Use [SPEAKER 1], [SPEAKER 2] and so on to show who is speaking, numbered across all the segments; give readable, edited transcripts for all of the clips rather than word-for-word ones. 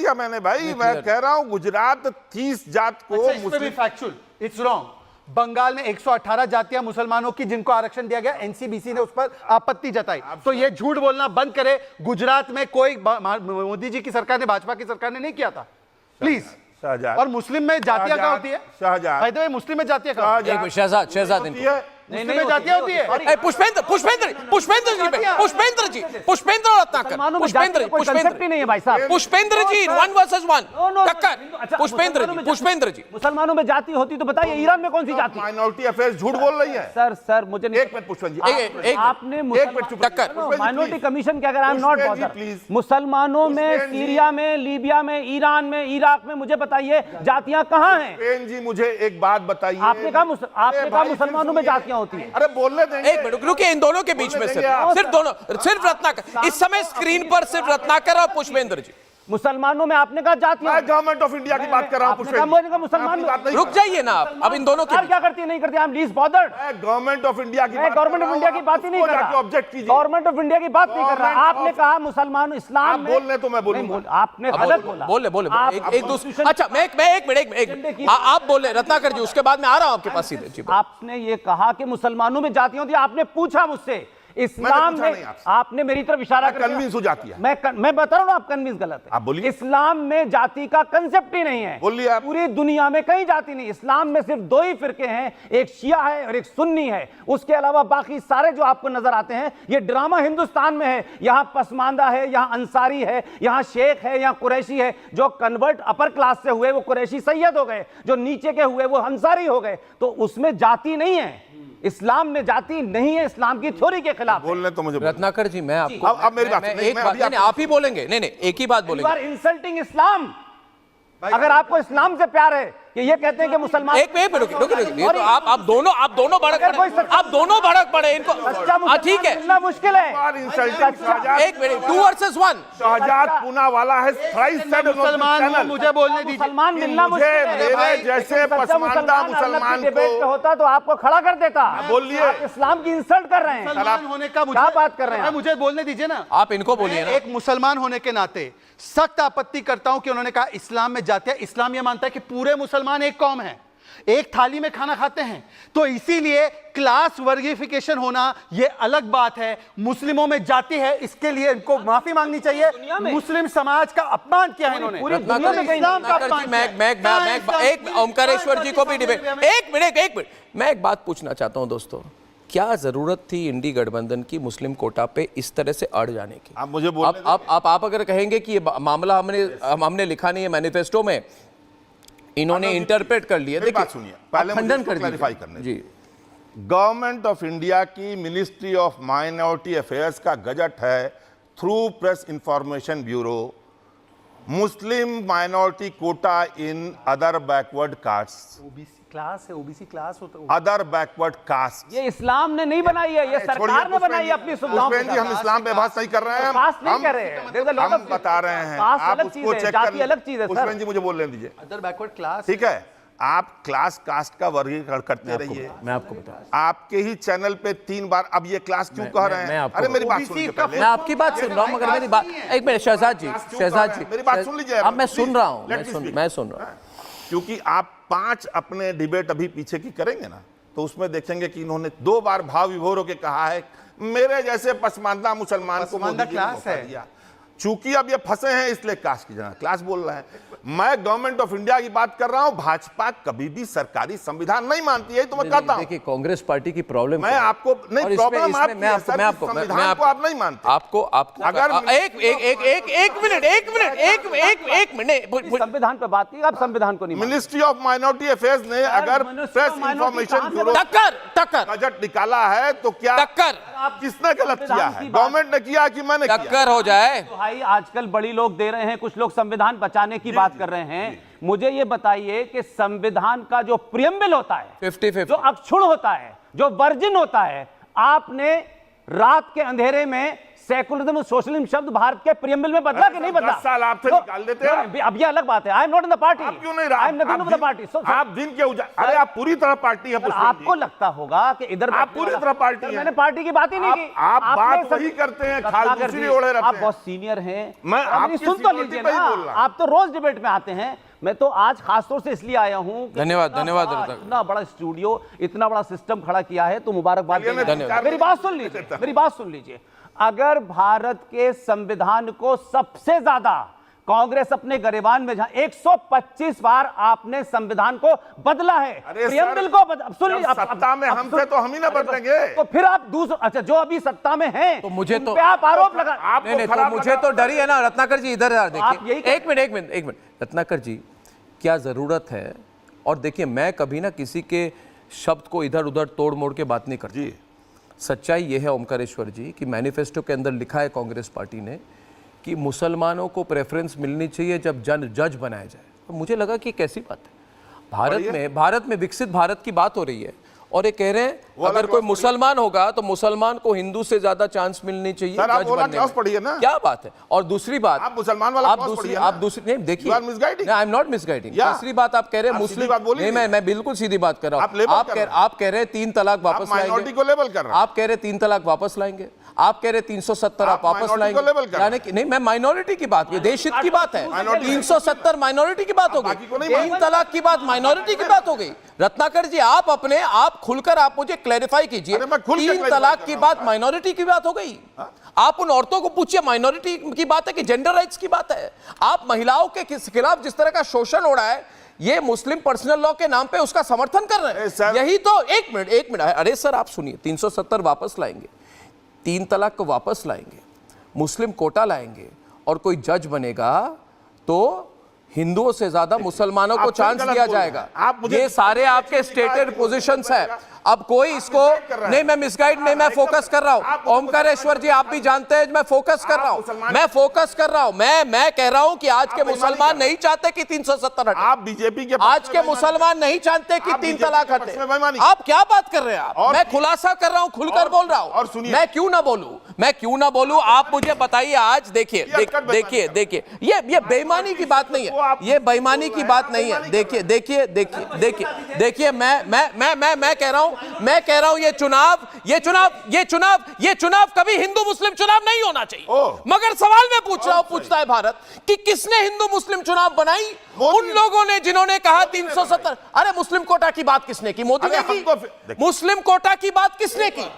[SPEAKER 1] किया मैंने भाई, मैं कह रहा हूं गुजरात 30 जात को
[SPEAKER 2] फैक्चुअल, इट्स रॉन्ग। बंगाल में 118 जातियां मुसलमानों की जिनको आरक्षण दिया गया, एनसीबीसी ने उस पर आपत्ति जताई। तो ये झूठ बोलना बंद करे। गुजरात में कोई मोदी जी की सरकार ने, भाजपा की सरकार ने नहीं किया था, प्लीज। और मुस्लिम में जातियां क्या होती है? शाहजहां। मुस्लिम में जातियां क्या होती है?
[SPEAKER 3] शहजाद
[SPEAKER 2] नहीं जातियां होती है।
[SPEAKER 3] पुष्पेंद्र जी 1 वर्सेस 1 टक्कर। पुष्पेंद्र जी
[SPEAKER 4] मुसलमानों में जाति होती तो बताइए, ईरान में कौन सी जाति?
[SPEAKER 1] माइनॉरिटी अफेयर्स झूठ बोल रही है
[SPEAKER 4] सर मुझे नहीं।
[SPEAKER 1] एक मिनट पुष्पेंद्र जी,
[SPEAKER 4] आपने माइनॉरिटी कमीशन क्या करा? Not bother. मुसलमानों में सीरिया में, लीबिया में, ईरान में, इराक में, मुझे बताइए जातियां कहाँ हैं?
[SPEAKER 1] जी मुझे एक बात बताइए,
[SPEAKER 4] आपने कहा मुसलमानों में जातियां होती है।
[SPEAKER 1] अरे बोलने देंगे,
[SPEAKER 3] एक मिनट रुकिए। इन दोनों के बीच में सिर्फ रत्नाकर, इस समय स्क्रीन पर सिर्फ रत्नाकर और पुष्पेंद्र जी।
[SPEAKER 4] मुसलमानों में आपने कहा जातियां।
[SPEAKER 1] मैं गवर्नमेंट ऑफ इंडिया की बात कर रहा हूं।
[SPEAKER 4] मुसलमान
[SPEAKER 3] रुक जाइए ना आप, अब इन दोनों के
[SPEAKER 4] क्या करती है नहीं करती? I am least bothered.
[SPEAKER 1] Government of India की,
[SPEAKER 4] गवर्नमेंट ऑफ इंडिया की बात ही नहीं कर रहा।
[SPEAKER 1] ऑब्जेक्ट कीजिए,
[SPEAKER 4] गवर्नमेंट ऑफ इंडिया की बात नहीं कर रहा। आपने कहा मुसलमान इस्लाम में
[SPEAKER 1] बोलने तो मैं बोलूंगा।
[SPEAKER 4] आपने गलत बोला।
[SPEAKER 3] बोले एक दूसरे। अच्छा मैं एक मिनट आप बोले रत्नाकर जी, उसके बाद मैं आ रहा हूं आपके पास सीधे।
[SPEAKER 4] आपने ये कहा कि मुसलमानों में जातियां होती है। आपने पूछा मुझसे इस्लाम में, आपने मेरी तरफ इशारा कर
[SPEAKER 1] कन्विंस हो जाती है।
[SPEAKER 4] मैं बता रहा हूं आप कन्विंस गलत है।
[SPEAKER 1] आप बोलिए।
[SPEAKER 4] इस्लाम में जाति का कंसेप्ट ही नहीं है।
[SPEAKER 1] बोलिए आप।
[SPEAKER 4] पूरी दुनिया में कहीं जाति नहीं। इस्लाम में सिर्फ 2 ही फिरके हैं, एक शिया है और एक सुन्नी है। उसके अलावा बाकी सारे जो आपको नजर आते हैं ये ड्रामा हिंदुस्तान में है। यहां पसमानदा है, यहां अंसारी है, यहां शेख है, यहां कुरैशी है। जो कन्वर्ट अपर क्लास से हुए वो कुरैशी सैयद हो गए, जो नीचे के हुए वो अंसारी हो गए। तो उसमें जाति नहीं है। इस्लाम में जाति नहीं है, इस्लाम की थ्योरी के खिलाफ
[SPEAKER 1] बोलने तो मुझे।
[SPEAKER 3] रत्नाकर जी मैं आपको
[SPEAKER 1] अब मेरी बात,
[SPEAKER 3] एक बात आप ही बोलेंगे। नहीं एक ही बात बोलेंगे।
[SPEAKER 4] इंसल्टिंग इस्लाम। अगर आपको इस्लाम से प्यार है कि ये कहते हैं कि मुसलमान।
[SPEAKER 3] एक मिनट रुकिए। तो आप दोनों भड़क पड़े इनको। ठीक है,
[SPEAKER 4] मुश्किल है।
[SPEAKER 3] एक मिनट 2 वर्सेस 1।
[SPEAKER 1] शाहजहां पूना वाला है,
[SPEAKER 2] मुसलमान, मुझे बोलने दीजिए।
[SPEAKER 4] मुसलमान मिलना मुश्किल है।
[SPEAKER 1] मेरे जैसे पसमानदा मुसलमान
[SPEAKER 4] डिबेट पे होता तो आपको खड़ा कर देता।
[SPEAKER 1] बोलिए।
[SPEAKER 4] इस्लाम की इंसल्ट कर रहे हैं।
[SPEAKER 2] मुसलमान होने का
[SPEAKER 4] क्या बात कर रहे हैं?
[SPEAKER 2] मुझे बोलने दीजिए ना।
[SPEAKER 3] आप इनको बोलिए ना।
[SPEAKER 2] एक मुसलमान होने के नाते सख्त आपत्ति करता हूं कि उन्होंने कहा इस्लाम में जातियां। इस्लाम यह मानता है कि पूरे मुसलमान एक कौम है, एक थाली में खाना खाते हैं। तो इसीलिए क्लास वर्गीफिकेशन होना यह अलग बात है। मुस्लिमों में जाति है, इसके लिए इनको माफी मांगनी चाहिए। मुस्लिम समाज का अपमान किया है इन्होंने,
[SPEAKER 4] पूरी दुनिया में
[SPEAKER 2] इस्लाम का अपमान।
[SPEAKER 3] एक ओमकारेश्वर जी को भी डिबेट। एक मिनट मैं एक बात पूछना चाहता हूं दोस्तों, क्या जरूरत थी इंडी गठबंधन की मुस्लिम कोटा पे इस तरह से अड़ जाने की?
[SPEAKER 1] आप मुझे बोलने
[SPEAKER 3] आप अगर कहेंगे कि ये मामला हमने लिखा नहीं है मैनिफेस्टो में, इन्होंने इंटरप्रेट कर लिया। देखिए
[SPEAKER 1] सुनिए, पहले
[SPEAKER 3] खंडन कर
[SPEAKER 1] क्लैरिफाई करने
[SPEAKER 3] जी।
[SPEAKER 1] गवर्नमेंट ऑफ इंडिया की मिनिस्ट्री ऑफ माइनॉरिटी अफेयर्स का गजट है, through press information bureau, Muslim minority quota in other backward caste.
[SPEAKER 2] OBC class है, ओबीसी क्लास होता है।
[SPEAKER 1] Other backward caste.
[SPEAKER 4] ये इस्लाम ने नहीं बनाई है, ये सरकार ने बनाई है अपनी सुविधाओं के
[SPEAKER 1] जी हम इस्लाम पे बात नहीं कर रहे हैं,
[SPEAKER 4] पास नहीं कर रहे हैं।
[SPEAKER 1] हम बता रहे हैं, आप उसको चेक कर।
[SPEAKER 4] अलग चीज है
[SPEAKER 1] पुष्पेंद्र जी मुझे बोलने दीजिए।
[SPEAKER 2] अदर बैकवर्ड क्लास,
[SPEAKER 1] ठीक है, आप क्लास कास्ट का वर्गीकरण करते रहिए।
[SPEAKER 3] मैं आपको बता,
[SPEAKER 1] आपके ही चैनल पे 3 बार अब ये क्लास क्यों कह रहे हैं? अरे मेरी बात सुनिए पहले।
[SPEAKER 3] मैं आपकी बात सुन रहा हूं, मगर मेरी बात एक मिनट। शहजाद जी
[SPEAKER 1] मेरी बात सुन लीजिए।
[SPEAKER 3] अब मैं सुन रहा हूं, मैं सुन रहा हूं।
[SPEAKER 1] क्योंकि आप 5 अपने डिबेट अभी पीछे की करेंगे ना, तो उसमें देखेंगे कि इन्होंने 2 बार भाव विभोर होकर कहा है मेरे जैसे पसमानदा मुसलमान को मोदी जी ने
[SPEAKER 2] क्लास है।
[SPEAKER 1] दिया। चूंकि अब ये फंसे हैं इसलिए कास्ट की जगह क्लास बोल रहे हैं। मैं गवर्नमेंट ऑफ इंडिया की बात कर रहा हूं। भाजपा कभी भी सरकारी संविधान नहीं मानती है, तो मैं कहता हूं।
[SPEAKER 3] देखिए कांग्रेस पार्टी की प्रॉब्लम
[SPEAKER 1] मैं आपको नहीं, प्रॉब्लम आपकी है सर, संविधान को आप नहीं मानते।
[SPEAKER 3] आपको
[SPEAKER 1] अगर
[SPEAKER 3] एक मिनट
[SPEAKER 4] संविधान पे बात की, आप संविधान को नहीं।
[SPEAKER 1] मिनिस्ट्री ऑफ माइनॉरिटी अफेयर्स ने अगर प्रेस इंफॉर्मेशन ब्यूरो
[SPEAKER 3] टक्कर
[SPEAKER 1] बजट निकाला है तो क्या
[SPEAKER 3] टक्कर
[SPEAKER 1] किसने गलत किया है? गवर्नमेंट ने किया कि मैंने किया?
[SPEAKER 3] टक्कर हो जाए।
[SPEAKER 4] भाई आजकल बड़ी लोग दे रहे हैं, कुछ लोग संविधान बचाने की बात कर रहे हैं। मुझे ये बताइए कि संविधान का जो प्रियम्बल होता है,
[SPEAKER 3] 50-50
[SPEAKER 4] जो अक्षुण होता है, जो वर्जिन होता है, आपने रात के अंधेरे में सेकुलरिज्म सोशलिज्म शब्द भारत के प्रियम्बल में बदला कि नहीं बदला?
[SPEAKER 1] 10 साल आपसे
[SPEAKER 4] तो-
[SPEAKER 1] निकाल देते हैं।
[SPEAKER 4] अब ये अलग बात है। I am not in the party.
[SPEAKER 1] आप क्यों नहीं रहा?
[SPEAKER 4] आई एम नथिंग
[SPEAKER 1] आप
[SPEAKER 4] टू द पार्टी।
[SPEAKER 1] आप दिन के अरे आप पूरी तरह पार्टी है मुस्लिम
[SPEAKER 4] आपको
[SPEAKER 1] की।
[SPEAKER 4] लगता होगा कि इधर
[SPEAKER 1] आप पूरी तरह पार्टी हैं।
[SPEAKER 4] मैंने पार्टी की बात ही नहीं की।
[SPEAKER 1] आप
[SPEAKER 4] आपने
[SPEAKER 1] बात
[SPEAKER 4] सब-
[SPEAKER 1] वही करते हैं,
[SPEAKER 4] रत्नाकर
[SPEAKER 1] खाल दूसरी
[SPEAKER 4] जी,
[SPEAKER 1] ओढ़े रहते
[SPEAKER 4] आप
[SPEAKER 1] हैं।
[SPEAKER 4] बहुत सीनियर हैं।
[SPEAKER 1] मैं
[SPEAKER 4] अब
[SPEAKER 1] आपकी
[SPEAKER 4] सुन तो
[SPEAKER 1] seniority
[SPEAKER 4] लीजिए
[SPEAKER 1] पे ही
[SPEAKER 4] ना,
[SPEAKER 1] बोल रहा हूं।
[SPEAKER 4] आप तो रोज डिबेट में आते हैं। मैं तो आज खासतौर से इसलिए आया हूं कि
[SPEAKER 3] धन्यवाद,
[SPEAKER 4] इतना
[SPEAKER 3] धन्यवाद
[SPEAKER 4] बड़ा-
[SPEAKER 3] रत्नाकर।
[SPEAKER 4] इतना बड़ा स्टूडियो, इतना बड़ा सिस्टम खड़ा किया है, तो मुबारकबाद
[SPEAKER 1] चलिए, मैं
[SPEAKER 4] देंगे।
[SPEAKER 1] धन्यवाद।
[SPEAKER 4] मेरी बात सुन लीजिए, मेरी बात सुन लीजिए। अगर भारत के संविधान को सबसे ज्यादा कांग्रेस अपने गरिबान में, जहां 125 बार आपने संविधान को बदला है,
[SPEAKER 1] अरे
[SPEAKER 4] प्रियम्बल
[SPEAKER 1] सर,
[SPEAKER 4] को सुन
[SPEAKER 1] जब
[SPEAKER 4] लीजिए।
[SPEAKER 1] सत्ता में हम थे तो हम ही ना बदलेंगे।
[SPEAKER 4] तो फिर आप दूसरा, अच्छा जो अभी सत्ता में हैं,
[SPEAKER 3] तो मुझे
[SPEAKER 4] उन
[SPEAKER 3] तो-
[SPEAKER 4] पे आप आरोप लगा।
[SPEAKER 1] आपको
[SPEAKER 3] नहीं नहीं, तो
[SPEAKER 1] खराब
[SPEAKER 3] मुझे
[SPEAKER 1] लगा
[SPEAKER 3] तो डर ही है ना रत्नाकर जी। इधर
[SPEAKER 4] आप
[SPEAKER 3] देखिए,
[SPEAKER 4] यही
[SPEAKER 3] एक मिनट रत्नाकर जी, क्या जरूरत है? और देखिए, मैं कभी ना किसी के शब्द को इधर उधर तोड़ मोड़ के बात नहीं करती।
[SPEAKER 1] जी,
[SPEAKER 3] सच्चाई यह है ओमकारेश्वर जी कि मैनिफेस्टो के अंदर लिखा है कांग्रेस पार्टी ने कि मुसलमानों को प्रेफरेंस मिलनी चाहिए जब जज बनाया जाए। तो मुझे लगा कि कैसी बात है, भारत में विकसित भारत की बात हो रही है और ये कह रहे हैं अगर कोई मुसलमान होगा तो मुसलमान को हिंदू से ज्यादा चांस मिलनी चाहिए
[SPEAKER 1] सर, आप
[SPEAKER 3] जज
[SPEAKER 1] वो वाला
[SPEAKER 3] बनने
[SPEAKER 1] क्लॉज
[SPEAKER 3] में।
[SPEAKER 1] पढ़िए ना।
[SPEAKER 3] क्या बात है? और दूसरी बात,
[SPEAKER 1] आप मुसलमान वाला
[SPEAKER 3] आप
[SPEAKER 1] क्लॉज
[SPEAKER 3] दूसरी
[SPEAKER 1] पढ़िए ना।
[SPEAKER 3] आप दूसरी नहीं देखिए,
[SPEAKER 1] You are misguiding.
[SPEAKER 3] I am not misguiding.
[SPEAKER 1] Yeah.
[SPEAKER 3] तीसरी बात आप कह रहे हैं
[SPEAKER 1] आप
[SPEAKER 3] मुस्लिम,
[SPEAKER 1] सीधी बात बोलिए।
[SPEAKER 3] नहीं मैं बिल्कुल सीधी बात कर रहा
[SPEAKER 1] आप
[SPEAKER 3] हूँ।
[SPEAKER 1] लेबल कर रहे हैं।
[SPEAKER 3] आप कह रहे हैं 3 तलाक वापस
[SPEAKER 1] माइनॉरिटी को
[SPEAKER 3] लाएंगे।
[SPEAKER 1] लेबल कर रहे हैं।
[SPEAKER 3] आप कह रहे 3 तलाक वापस लाएंगे। आप कह रहे 370 आप वापस
[SPEAKER 1] minority को लेबल कर
[SPEAKER 3] लाएंगे। यानी कि नहीं, मैं माइनॉरिटी की बात, ये देश हित की बात है। 370 माइनॉरिटी की बात हो गई,
[SPEAKER 1] बाकी को नहीं
[SPEAKER 3] 3 तलाक की बात माइनॉरिटी की बात हो गई। रत्नाकर जी, आप अपने आप खुलकर आप मुझे क्लैरिफाई कीजिए,
[SPEAKER 1] अरे मैं खुल के
[SPEAKER 3] 3
[SPEAKER 1] clarify
[SPEAKER 3] तलाक
[SPEAKER 1] कर
[SPEAKER 3] की
[SPEAKER 1] रहा
[SPEAKER 3] बात माइनॉरिटी की बात हो गई। आप उन औरतों को पूछिए माइनॉरिटी की बात है कि जेंडर राइट्स की बात है। आप महिलाओं के खिलाफ जिस तरह का शोषण हो रहा है, ये मुस्लिम पर्सनल लॉ के नाम पे उसका समर्थन कर रहे हैं। यही तो, एक मिनट, अरे सर आप सुनिए, 370 वापस लाएंगे, 3 तलाक को वापस लाएंगे, मुस्लिम कोटा लाएंगे और कोई जज बनेगा तो हिंदुओं से ज्यादा मुसलमानों को
[SPEAKER 1] आप फिर
[SPEAKER 3] चांस
[SPEAKER 1] गलत
[SPEAKER 3] दिया
[SPEAKER 1] बोल रहे हैं।
[SPEAKER 3] जाएगा।
[SPEAKER 1] आप मुझे
[SPEAKER 3] ये सारे आपके स्टेटेड पोजीशंस है। अब कोई इसको नहीं, मैं मिसगाइड नहीं, मैं फोकस कर रहा हूं। ओमकारेश्वर जी, आप भी जानते हैं मैं फोकस कर रहा हूं, मैं फोकस कर रहा हूं। मैं कह रहा हूं कि आज के मुसलमान नहीं चाहते कि 370 हटे।
[SPEAKER 1] आप बीजेपी के
[SPEAKER 3] आज के मुसलमान नहीं चाहते कि
[SPEAKER 1] आप
[SPEAKER 3] 3
[SPEAKER 1] बीजेपी
[SPEAKER 3] तलाक
[SPEAKER 1] के पक्ष में बेईमानी।
[SPEAKER 3] हटे। आप क्या बात कर रहे हैं? आप,
[SPEAKER 1] और-
[SPEAKER 3] मैं खुलासा कर रहा हूं, खुलकर बोल रहा हूं।
[SPEAKER 1] और सुनिए,
[SPEAKER 3] मैं क्यों ना बोलूं? आप मुझे बताइए आज। देखिए, ये बेईमानी की बात नहीं है, ये बेईमानी की बात नहीं है। देखिए, मैं कह रहा हूं ये चुनाव कभी हिंदू मुस्लिम चुनाव नहीं होना चाहिए। मगर सवाल मैं पूछता है भारत कि किसने हिंदू मुस्लिम चुनाव बनाई? उन लोगों ने जिन्होंने कहा 370। अरे मुस्लिम कोटा की बात किसने की? मोदी ने की। मुस्लिम कोटा की बात किसने की?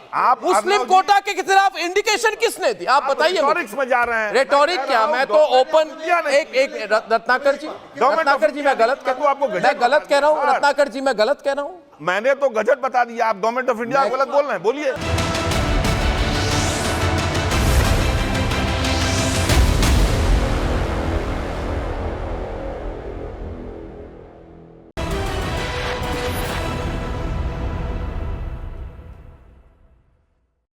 [SPEAKER 3] मुस्लिम कोटा के खिलाफ इंडिकेशन किसने दी? आप बताइए।
[SPEAKER 1] रेटोरिक्स में जा रहे हैं।
[SPEAKER 3] रेटोरिक क्या? मैं तो ओपन एक रत्नाकर जी, मैं गलत कह रहा हूं। रत्नाकर जी, मैं गलत कह रहा हूं।
[SPEAKER 1] मैंने तो गजट बता दिया, आप गवर्नमेंट ऑफ इंडिया गलत बोल रहे हैं। बोलिए।